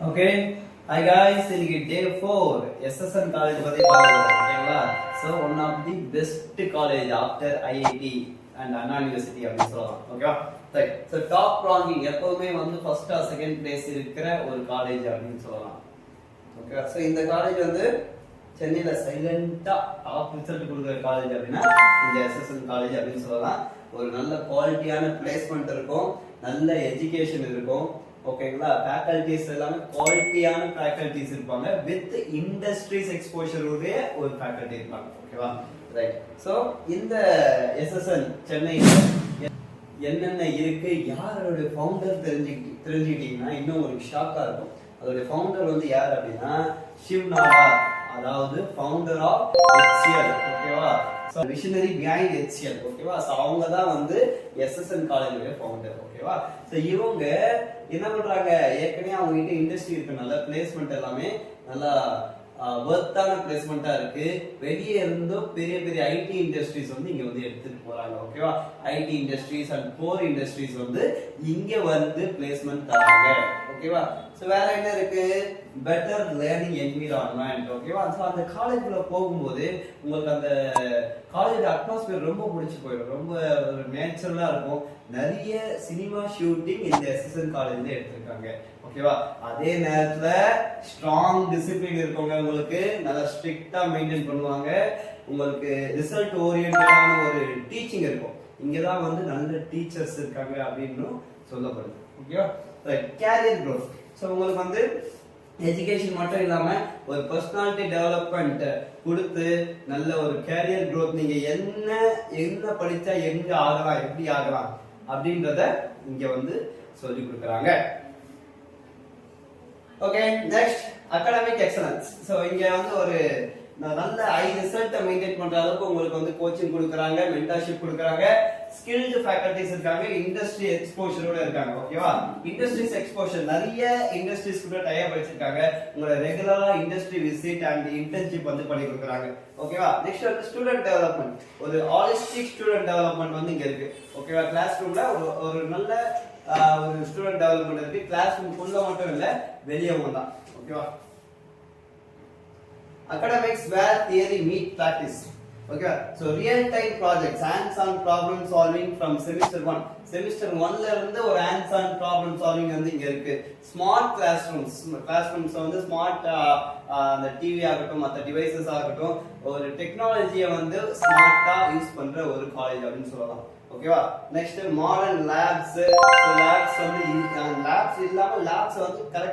okay hi guys இன்னைக்கு டே 4 SSN college பத்தி பார்க்கலாம் ஓகேங்களா so one of the best college after IIT and Anna university அப்படி சொல்லலாம் ஓகேவா ரைட் சோ டாப் ரேங்கிங் எப்பவுமே வந்து ஃபர்ஸ்ட் ஆர் செகண்ட் பிளேஸ் இருக்கிற ஒரு காலேஜ் அப்படின்னு சொல்லலாம் ஓகே சோ இந்த காலேஜ் வந்து சென்னையில சைலண்டா டாப் ரிசல்ட் கொடுக்குற காலேஜ் அப்படின்னா இந்த எஸ்எஸ்என் காலேஜ் அப்படின்னு சொல்லலாம் ஒரு நல்ல குவாலிட்டியான பிளேஸ்மெண்ட் இருக்கும் நல்ல எஜுகேஷன் இருக்கும் ஓகேங்களா ஃபேக்கல்டிஸ் எல்லாமே குவாலிட்டியான ஃபேக்கல்டிஸ் இருப்பாங்க வித் இண்டஸ்ட்ரீஸ் எக்ஸ்போஷர் உடைய ஒரு ஃபேக்கல்டி இருப்பாங்க ஓகேவா ரைட் சோ இந்த எஸ்எஸ்என் சென்னையில என்னென்ன இருக்கு யாரோட ஃபவுண்டர் தெரிஞ்சுக்கிட்டீங்கன்னா இன்னும் ஒரு ஷாக்கா இருக்கும் அதோட ஃபவுண்டர் வந்து யார் அப்படின்னா சிவ்நாடா அதாவது ஃபவுண்டர் ஆஃப் HCL ஓகேவா சோ விஷனரி பிஹைண்ட் HCL ஓகேவா சோ அவங்க தான் வந்து எஸ்எஸ்என் காலேஜோட ஃபவுண்டர் ஓகேவா சோ இவங்க என்ன பண்றாங்க ஏற்கனவே அவங்க கிட்ட இண்டஸ்ட்ரி இருக்கனால பிளேஸ்மெண்ட் எல்லாமே நல்லா வர்த்தான பிளேஸ்மெண்டா இருக்கு வெளியே இருந்தும் பெரிய பெரிய ஐடி இண்டஸ்ட்ரீஸ் வந்து இங்க வந்து எடுத்துட்டு போறாங்க ஓகேவா IT industries and core industries வந்து இங்க வந்து பிளேஸ்மெண்ட் தராங்க ஓகேவா சோ வேற என்ன இருக்கு பெட்டர் லேர்னிங் என்விரான்மெண்ட் ஓகேவா சோ அந்த காலேஜ்ல போகும்போது உங்களுக்கு அந்த காலேஜோட அட்மாஸ்பியர் ரொம்ப பிடிச்சு போயிடும் ரொம்ப ஒரு நேச்சுரலா இருக்கும் நிறைய சினிமா ஷூட்டிங் இந்த எஸ்எஸ்என் காலேஜ்ல எடுத்திருக்காங்க ஓகேவா அதே நேரத்துல ஸ்ட்ராங் டிசிப்ளின் இருக்கவங்க உங்களுக்கு நல்லா ஸ்ட்ரிக்ட்டா மெயின்டைன் பண்ணுவாங்க உங்களுக்கு ரிசல்ட் ஓரியன்டான ஒரு டீச்சிங் இருக்கும் இங்கதான் வந்து நல்ல டீச்சர்ஸ் இருக்காங்க அப்படின்னு சொல்லப்படுது ஓகேவா கேரியர் growth சோ உங்களுக்கு வந்து எஜுகேஷன் மட்டும் இல்லாம ஒரு பர்சனாலிட்டி டெவலப்மெண்ட் கொடுத்து நல்ல ஒரு கேரியர் growth நீங்க என்ன படிச்சா எங்க ஆகலாம் எப்படி ஆகலாம் அப்படின்றத இங்க வந்து சொல்லி கொடுக்கறாங்க okay next academic excellence so இங்க வந்து ஒரு நல்ல ஹை ரிசல்ட் மெயின்டைன் பண்ற அளவுக்கு உங்களுக்கு வந்து கோச்சிங் கொடுக்கறாங்க மென்டர்ஷிப் கொடுக்கறாங்க ஸ்கில்ட் ஃபேக்கல்டிஸ் இருக்காங்க இண்டஸ்ட்ரி எக்ஸ்போஷரோட இருக்காங்க ஓகேவா இண்டஸ்ட்ரீஸ் எக்ஸ்போஷர் நிறைய இண்டஸ்ட்ரீஸ் கூட டை அப் வச்சிருக்காங்க உங்களை ரெகுலரா இண்டஸ்ட்ரி விசிட் அண்ட் இன்டர்ன்ஷிப் வந்து பண்ணி கொடுக்கறாங்க ஓகேவா நெக்ஸ்ட் வந்து ஸ்டூடண்ட் டெவலப்மெண்ட் ஒரு ஹாலிஸ்டிக் ஸ்டூடண்ட் டெவலப்மெண்ட் வந்து இங்க இருக்கு ஓகேவா கிளாஸ் ரூம்ல ஒரு நல்ல ஒரு ஸ்டூடண்ட் டெவலப்மெண்ட் இருக்கு கிளாஸ் ரூம்க்குள்ள மட்டும் இல்ல வெளியவும் தான் ஓகேவா academics where theory meet practice okay so real time projects hands on problem solving from semester 1 ல இருந்து ஒரு hands on problem solving வந்து இங்க இருக்கு smart classrooms வந்து ஸ்மார்ட் அந்த டிவி ஆகட்டும் மத்த டிவைसेस ஆகட்டும் ஒரு டெக்னாலஜியை வந்து ஸ்மார்ட்டா யூஸ் பண்ற ஒரு காலேஜ் அப்படினு சொல்லலாம் ஓகேவா நெக்ஸ்ட் மாடர்ன் லேப்ஸ் வந்து லேப்ஸ் இல்லாம லேப்ஸ் வந்து கரெக்ட்